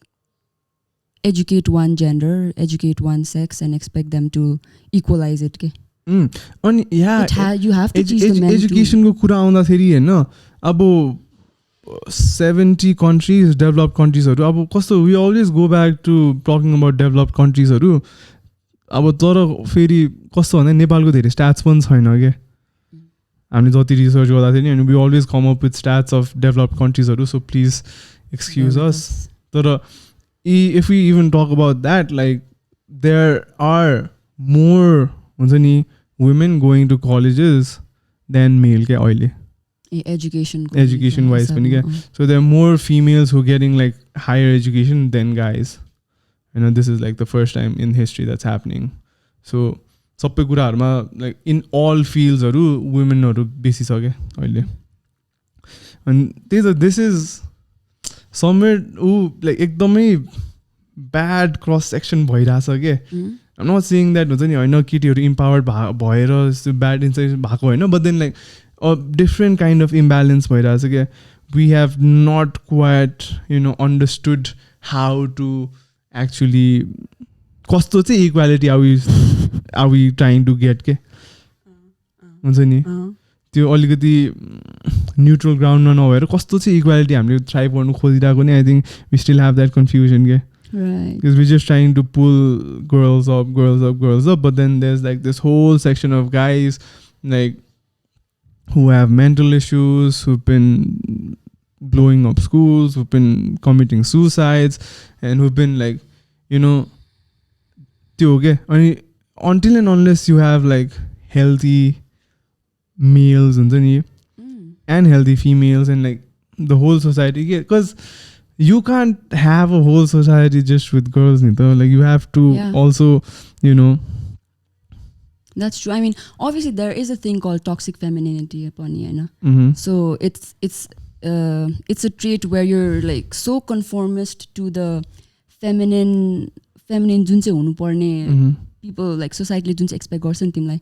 educate one gender, educate one sex and expect them to equalize it. Okay? And yeah, you have to teach the men education को कुरा आउँदाखेरि हैन अब 70 countries, developed countries. We always go back to talking about developed countries. अब तर फेरि कस्तो भन्दा नेपालको धेरै स्ट्याट्स पनि छैन क्या हामीले जति रिसर्च गर्दा थियो नि अनि we always come up with stats of developed कन्ट्रिजहरू सो प्लिज एक्सक्युज अस तर if we even talk about that like there are more हुन्छ नि women going to colleges than male क्या अहिले एजुकेसन वाइज पनि क्या so there are more females who getting like higher education than guys होइन this is like the first time in history that's happening so सबै कुराहरूमा like in अल फिल्ड्सहरू वुमेनहरू बेसी छ क्या अहिले अनि त्यही त दिस इज समवेयर लाइक एकदमै ब्याड क्रस सेक्सन भइरहेछ क्या आइम नट सेइङ द्याट हुन्छ नि होइन केटीहरू इम्पावर्ड भएर ब्याड इन्साइड भएको होइन but then like a different kind of imbalance भइरहेछ क्या we have not quite understood how to actually कस्तो चाहिँ equality are we trying to get के हुन्छ नि त्यो अलिकति न्युट्रल ग्राउन्डमा नभएर कस्तो चाहिँ इक्वालिटी हामीले ट्राई गर्नु खोजिरहेको नि I think we still have that confusion के because we're just trying to pull girls up, but then there's like this whole section of guys like who have mental issues, who've been blowing up schools, who've been committing suicides, and who've been like, until and unless you have like healthy males and healthy females and like the whole society, because you can't have a whole society just with girls, like you have to also, That's true. I mean, obviously there is a thing called toxic femininity upon you, so it's a trait where you're like so conformist to the feminine jun chai hunu parne people like society jun chai expect garcha ni timलाई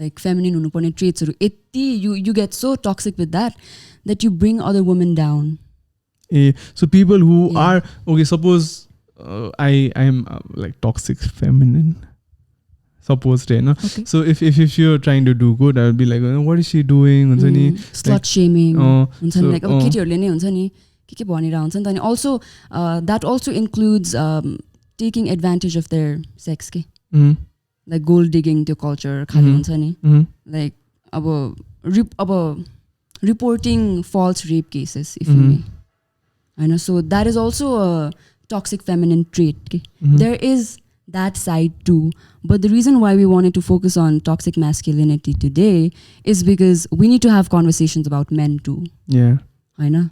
like feminine hunu parne traits haru etti you get so toxic with that you bring other women down. So people who are okay, suppose I am like toxic feminine, supposed to, okay. So if you're trying to do good, I would be like, what is she doing? Slut shaming, like केटीहरुले नै हुन्छ नि के भनिरा हुन्छ नि त अनि also that also includes taking advantage of their sex के like gold digging त्यो culture खाली हुन्छ नि like अब reporting false rape cases if you may. I know, so that is also a toxic feminine trait. Okay? There is that side too, but the reason why we wanted to focus on toxic masculinity today is because we need to have conversations about men too. Yeah, I know.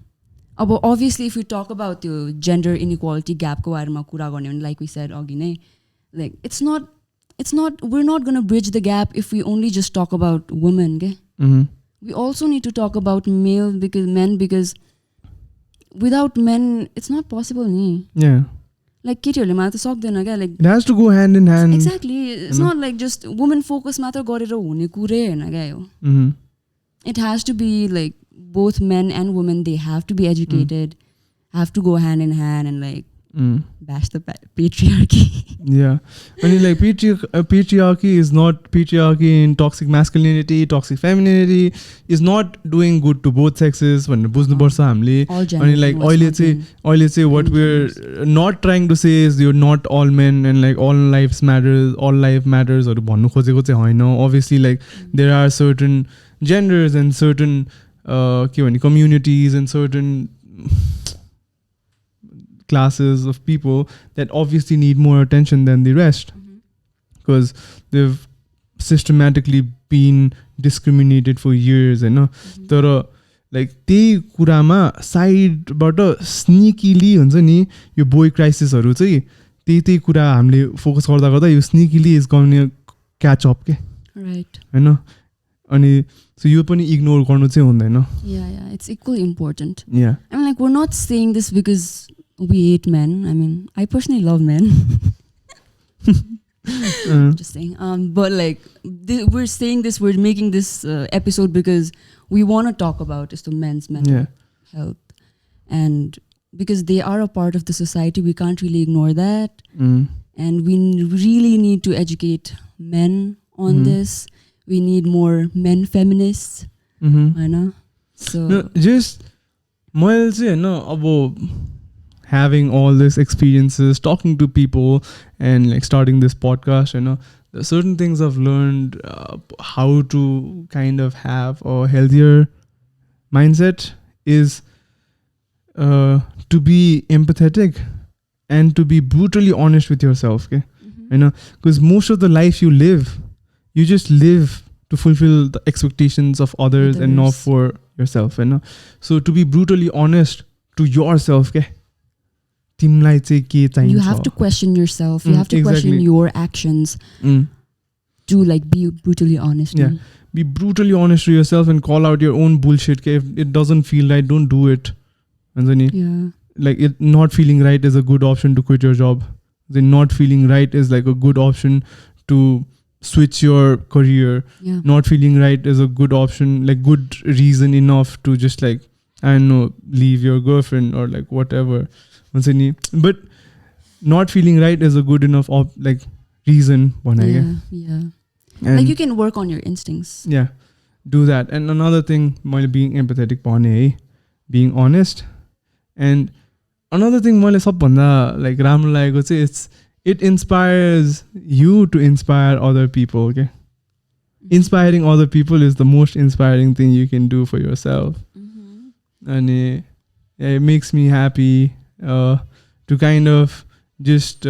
But obviously, if we talk about the gender inequality gap, like we said, like it's not. We're not gonna bridge the gap if we only just talk about women. Okay? We also need to talk about men because without men it's not possible yeah like केटीहरुले मात्र सक्दैन क्या like it has to go hand in hand exactly it's not like just woman focus मात्र गरेर हुने कुरै हैन क्या यो it has to be like both men and women they have to be educated have to go hand in hand and like bash the patriarchy. Yeah, I mean like patriarchy is not patriarchy in toxic masculinity, toxic femininity is not doing good to both sexes when bujhnu parcha hamle ani like oile चाहिँ what we're not trying to say is you're not all men and like all life matters haru भन्नु खोजेको चाहिँ हैन. Obviously like there are certain genders and certain के भन्ने communities and certain classes of people that obviously need more attention than the rest because they've systematically been discriminated for years तर like त्यही कुरामा साइडबाट स्निकीली हुन्छ नि यो बोय क्राइसिसहरू चाहिँ त्यही कुरा हामीले फोकस गर्दा यो स्निकीली इज गोइङ क्याच अप के राइट हैन अनि so you पनि इग्नोर गर्नु चाहिँ हुँदैन. Yeah, it's equally important. Yeah, I mean like we're not saying this because we hate men. I mean, I personally love men. Just saying. But like, we're saying this, we're making this episode because we want to talk about is the men's mental health. And because they are a part of the society, we can't really ignore that. And we really need to educate men on this. We need more men feminists. I know. So no, just मैले चाहिँ हैन अब having all these experiences, talking to people, and like starting this podcast, there are certain things I've learned how to kind of have a healthier mindset is to be empathetic and to be brutally honest with yourself. Okay, because most of the life you live, you just live to fulfill the expectations of others and not for yourself. So to be brutally honest to yourself. Okay. You have to question yourself. You have to question your actions to like be brutally honest. Yeah, be brutally honest to yourself and call out your own bullshit. If it doesn't feel right, don't do it. And then like it not feeling right is a good option to quit your job. Then not feeling right is like a good option to switch your career. Yeah. Not feeling right is a good option, like good reason enough to just like, I don't know, leave your girlfriend or like whatever. But not feeling right is a good enough like reason. Yeah. Like you can work on your instincts. Yeah, do that. And another thing, being empathetic, being honest. And another thing, like it inspires you to inspire other people. Okay, inspiring other people is the most inspiring thing you can do for yourself. And it makes me happy. To kind of just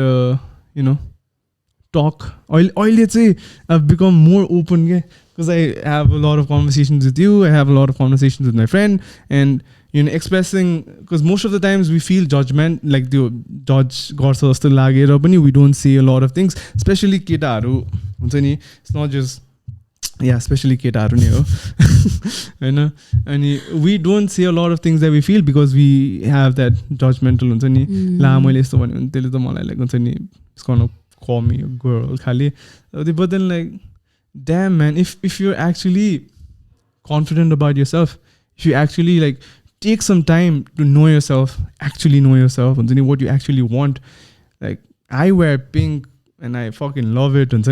talk. Let's say I've become more open because I have a lot of conversations with you. I have a lot of conversations with my friend, and expressing, because most of the times we feel judgment, like the judge garcha jasto lagera pani we don't say a lot of things, especially ketaharu huncha ni. It's not just especially ketaharu ni ho. And we don't say a lot of things that we feel because we have that judgmental huncha ni. La मैले यस्तो भन्यो भने त्यसले त मलाई like huncha ni, it's gonna call me a girl khali. But then like, damn man, if you're actually confident about yourself, if you actually like take some time to know yourself, actually know yourself, huncha ni, what you actually want. Like I wear pink and I fucking love it, and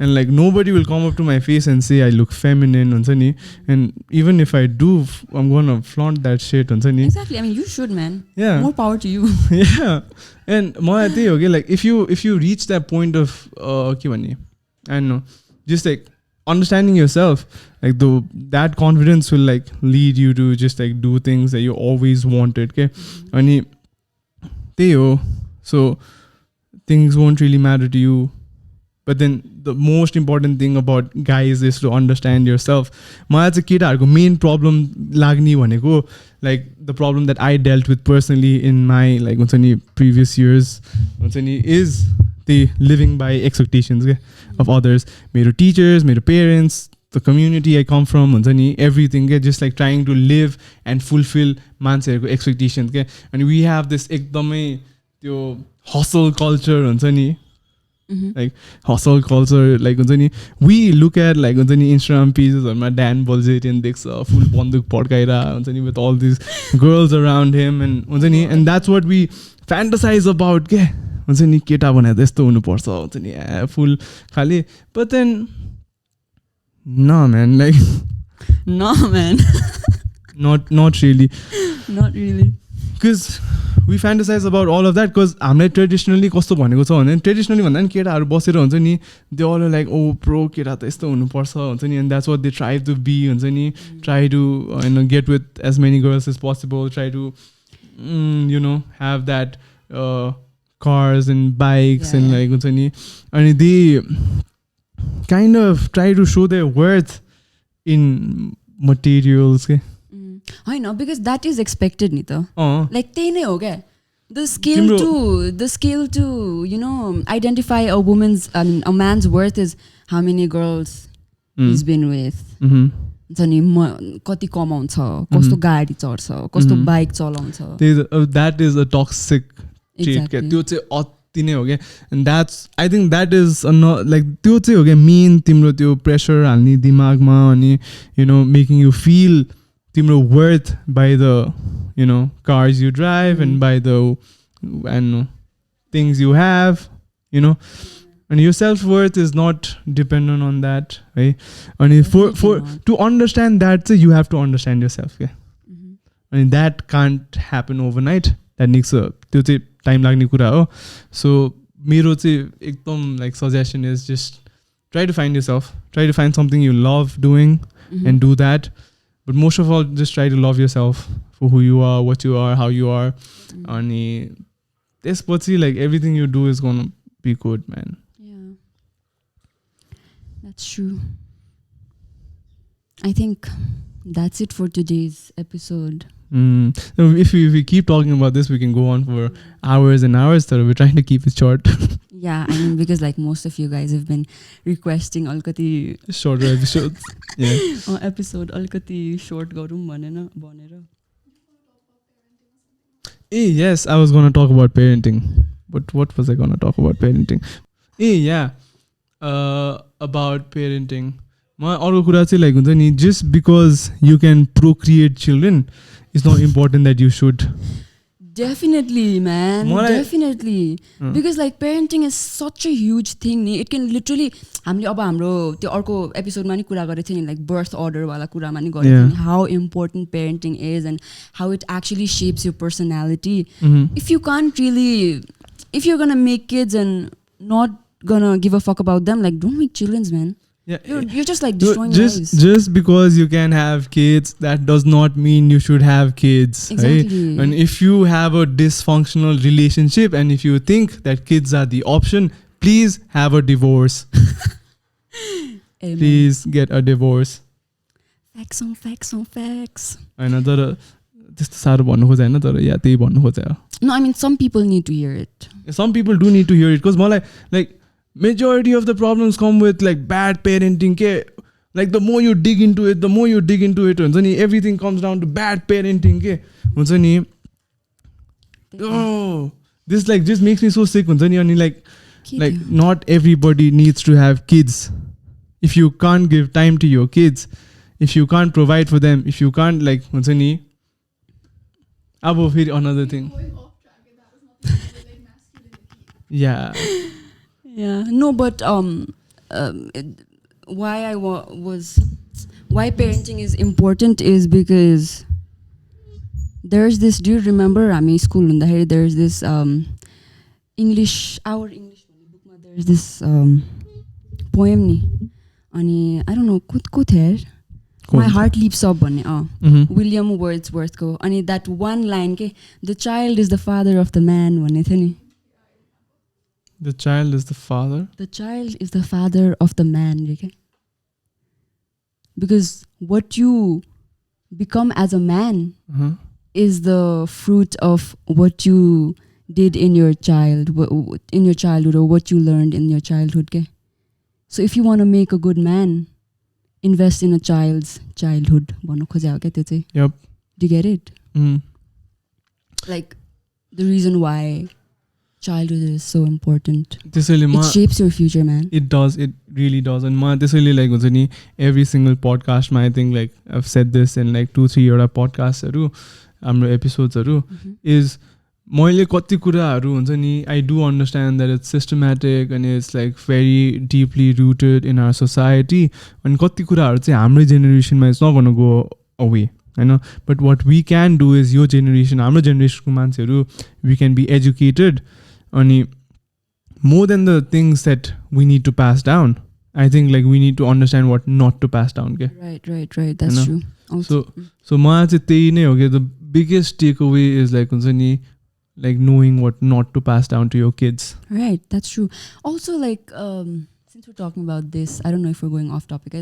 like nobody will come up to my face and say I look feminine, and even if I do, I'm gonna flaunt that shit. Exactly. I mean, you should, man. Yeah. More power to you. Yeah. And okay, like if you reach that point of I don't know, just like understanding yourself, like that confidence will like lead you to just like do things that you always wanted. Okay, so things won't really matter to you. But then the most important thing about guys is to understand yourself. My main problem like the problem that I dealt with personally in my like previous years is the living by expectations of others. Mero teachers, mero parents, the community I come from, everything, just like trying to live and fulfill man's expectations. And we have this hustle culture, like hustle culture, like we look at like Instagram pages on my Dan Bolzatian dekha full banduk padkaira with all these girls around him, and that's what we fantasize about. Keta bhane testo hunu parcha full khali. But then no man, like no man. not really. Not really. Because we fantasize about all of that, because हामीलाई traditionally कस्तो भनेको छ भने traditionally भन्दा नि केटाहरू बसेर हुन्छ नि, they all are like oh pro केटा त यस्तो हुनुपर्छ हुन्छ नि, and that's what they try to be हुन्छ नि, try to get with as many girls as possible, try to have that cars and bikes and like हुन्छ नि, अनि they kind of try to show their worth in materials. I know, because that is expected, Nita. Like, the skill to identify a man's worth is how many girls he's been with. कति कमाउँछ, कस्तो गाडी चढ्छ, कस्तो bike चलाउँछ. That is a toxic trait. त्यो चाहिँ अति नै हो क्या. And that's, I think that is like त्यो चाहिँ हो क्या मेन तिम्रो त्यो प्रेसर हाल्ने दिमागमा, अनि making you feel तिम्रो worth by the cars you drive and by the things you have, and your self-worth is not dependent on that, right? And for to understand that, you have to understand yourself. I mean, that can't happen overnight. That needs a time लाग्ने कुरा हो. So मेरो चाहिँ एकदम like suggestion is just try to find yourself. Try to find something you love doing and do that. But most of all, just try to love yourself for who you are, what you are, how you are. And त्यसपछि like everything you do is gonna be good, man. Yeah, that's true. I think that's it for today's episode. If we keep talking about this, we can go on for hours and hours. So we're trying to keep it short. Yeah, I mean, because like most of you guys have been requesting alkati shorter episodes. Yeah. Episode alkati short garum bhanera. Yes, I was going to talk about parenting. But what was I going to talk about parenting? Yeah. About parenting. My अर्को कुरा चाहिँ like हुन्छ नि, just because you can procreate children, it's not important that you should. Definitely, man. Definitely. Because like parenting is such a huge thing. It can literally हामीले अब हाम्रो त्यो अर्को एपिसोडमा नि कुरा गरेको थियो नि like birth order वाला कुरामा नि गरेको थियो नि, how important parenting is and how it actually shapes your personality. If you can't really, if you're gonna make kids and not gonna give a fuck about them, like don't make children, man. Yeah, you're just like destroying lives. Just because you can have kids, that does not mean you should have kids. Exactly. Right? And if you have a dysfunctional relationship and if you think that kids are the option, please have a divorce. Please get a divorce. Facts on facts on facts. हैन तर त्यस्तो साह्रो भन्नु खोजेन तर या त्यही भन्नु खोजे. No, I mean some people need to hear it. Some people do need to hear it because मलाई like majority of the problems come with like bad parenting. Like the more you dig into it, हुन्छ नि, everything comes down to bad parenting. हुन्छ नि, oh, this like just makes me so sick. हुन्छ नि, अनि like not everybody needs to have kids. If you can't give time to your kids, if you can't provide for them, if you can't like हुन्छ नि, अब फेरि another thing. Yeah. Yeah, no, but why parenting is important is because there's this. Do you remember? I mean, school in the here. There's this English book. There's this poem ni, ani I don't know. Kut here. My heart leaps up on it. William Wordsworth ko. Ani that one line ke, the child is the father of the man. One thani. The child is the father? The child is the father of the man. Okay? Because what you become as a man is the fruit of what you did in your childhood or what you learned in your childhood. Okay? So if you want to make a good man, invest in a child's childhood. Yep. Do you get it? Like the reason why childhood is so important. It shapes your future, man. It does. It really does. And त्यसैले like हुन्छ नि, every single podcast I think like I've said this in like 2-3 एउटा podcasts हाम्रो episodes is मैले कति कुराहरू हुन्छ नि, I do understand that it's systematic and it's like very deeply rooted in our society. And कति कुराहरू चाहिँ हाम्रो generationमा it's not going to go away. Hahn, but what we can do is your generation, हाम्रो generationको मान्छेहरू, we can be educated. And more than the things that we need to pass down, I think like we need to understand what not to pass down. Okay? Right. That's true. Also. So मलाई चाहिँ त्यही नै हो कि the biggest takeaway is like हुन्छ नि, like knowing what not to pass down to your kids. Right, that's true. Also like since we're talking about this, I don't know if we're going off topic.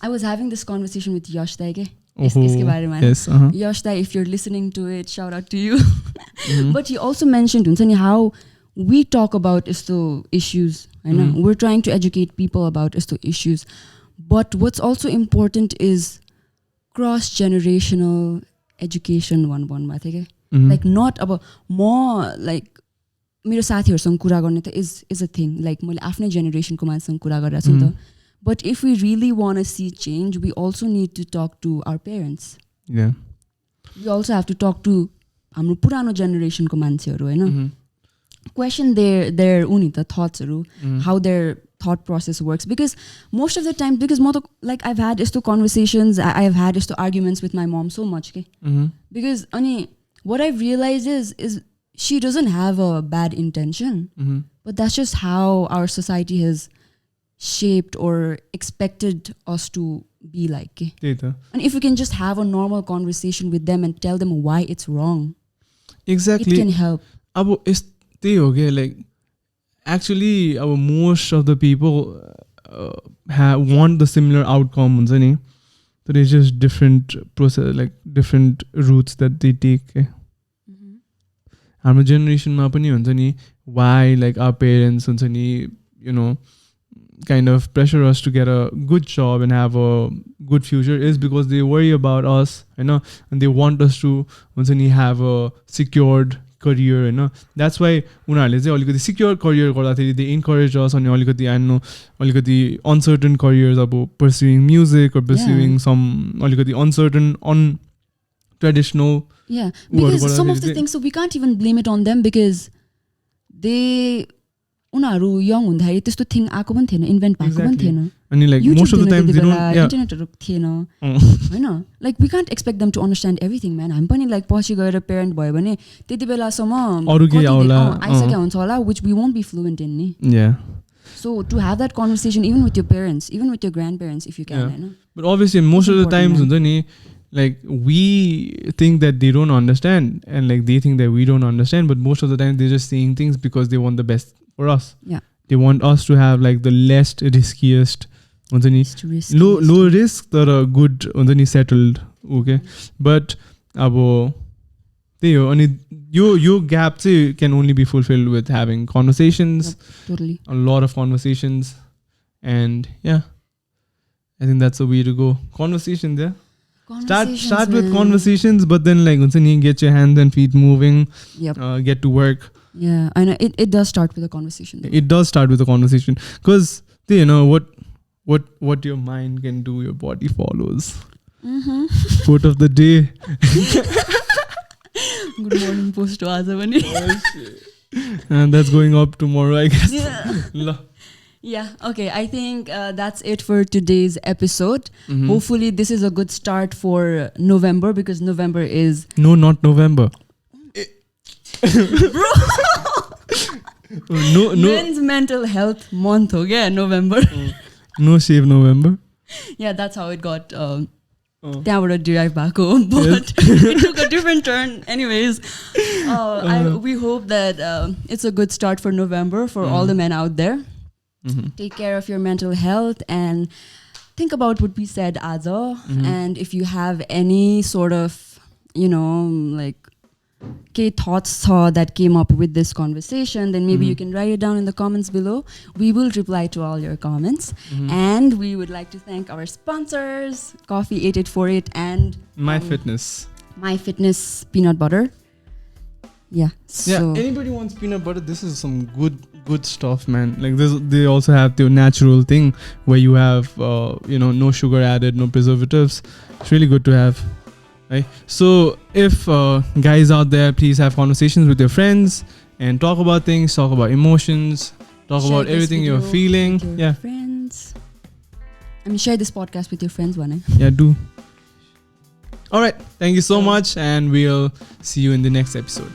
I was having this conversation with Yash Dai. Yes, Yash Dai, if you're listening to it, shout out to you. But he also mentioned how we talk about issues. I know we're trying to educate people about issues, but what's also important is cross-generational education. Like not about more like मेरो साथीहरुसँग कुरा गर्ने त is a thing. Like मैले आफ्नै generationको मान्छेसँग कुरा गरिरहेछु नि त. But if we really want to see change, we also need to talk to our parents. Yeah. We also have to talk to हाम्रो पुरानो generationको मान्छेहरु हैन. Question their thoughts, how their thought process works. Because most of the time, because like I've had conversations, I've had arguments with my mom so much. Because what I've realized is she doesn't have a bad intention, but that's just how our society has shaped or expected us to be like. And if we can just have a normal conversation with them and tell them why it's wrong, exactly, it can help. Like actually, most of the people want the similar outcome, so it's just different process, like different routes that they take. Our generation ma pani huncha ni, why like our parents huncha ni, kind of pressure us to get a good job and have a good future is because they worry about us, and they want us to huncha ni have a secured career, that's why उनीहरूले चाहिँ अलिकति secure career गर्दाखेरि they encourage us अनि अलिकति uncertain careers, अब pursuing music or pursuing some अलिकति uncertain untraditional. Yeah, because some of the things, so we can't even blame it on them because उनीहरू young हुँदाखेरि त्यस्तो thing आएको पनि थिएन, invent भएको पनि थिएन. अनि like most of the time they don't, इन्टरनेटहरू थिएन हैन. Like we can't expect them to understand everything, man. हामी पनि like पछि गएर parent भयो भने त्यति बेलासम्म अरु के आउला आइसक्यो हुन्छ होला, which we won't be fluent in ni. Yeah. So to have that conversation even with your parents, even with your grandparents if you can, Hahn. But obviously most of the times हुन्छ नि, like we think that they don't understand and like they think that we don't understand, but most of the time they're just saying things because they want the best for us. Yeah. They want us to have like the least riskiest, low risk that are good settled. Okay. But your gap can only be fulfilled with having conversations. Yep, totally. A lot of conversations. And yeah, I think that's the way to go. Conversations, yeah. Start with conversations, but then like get your hands and feet moving. Yep. Get to work. Yeah, I know it does start with a conversation though. It does start with a conversation because what your mind can do, your body follows. Quote of the day. Good morning post to Azavani. And that's going up tomorrow, I guess. Yeah. Yeah, okay. I think that's it for today's episode. Hopefully this is a good start for November because November is... No, not November. Bro! No. Men's Mental Health Month, okay? November. No shave November. Yeah, that's how it got derived back home. But it took a different turn. Anyways, we hope that it's a good start for November for all the men out there. Take care of your mental health and think about what we said, Aza. And if you have any sort of, like, thoughts that came up with this conversation, then maybe you can write it down in the comments below. We will reply to all your comments. And we would like to thank our sponsors, Coffee 8848 and My Fitness Peanut Butter. Yeah. So anybody wants peanut butter, this is some good stuff, man. Like this, they also have the natural thing where you have no sugar added, no preservatives. It's really good to have. Right? So if guys out there, please have conversations with your friends and talk about things, talk about emotions, talk about everything you're feeling. With your friends. Share this podcast with your friends, Vane. Yeah, do. All right. Thank you so much, and we'll see you in the next episode.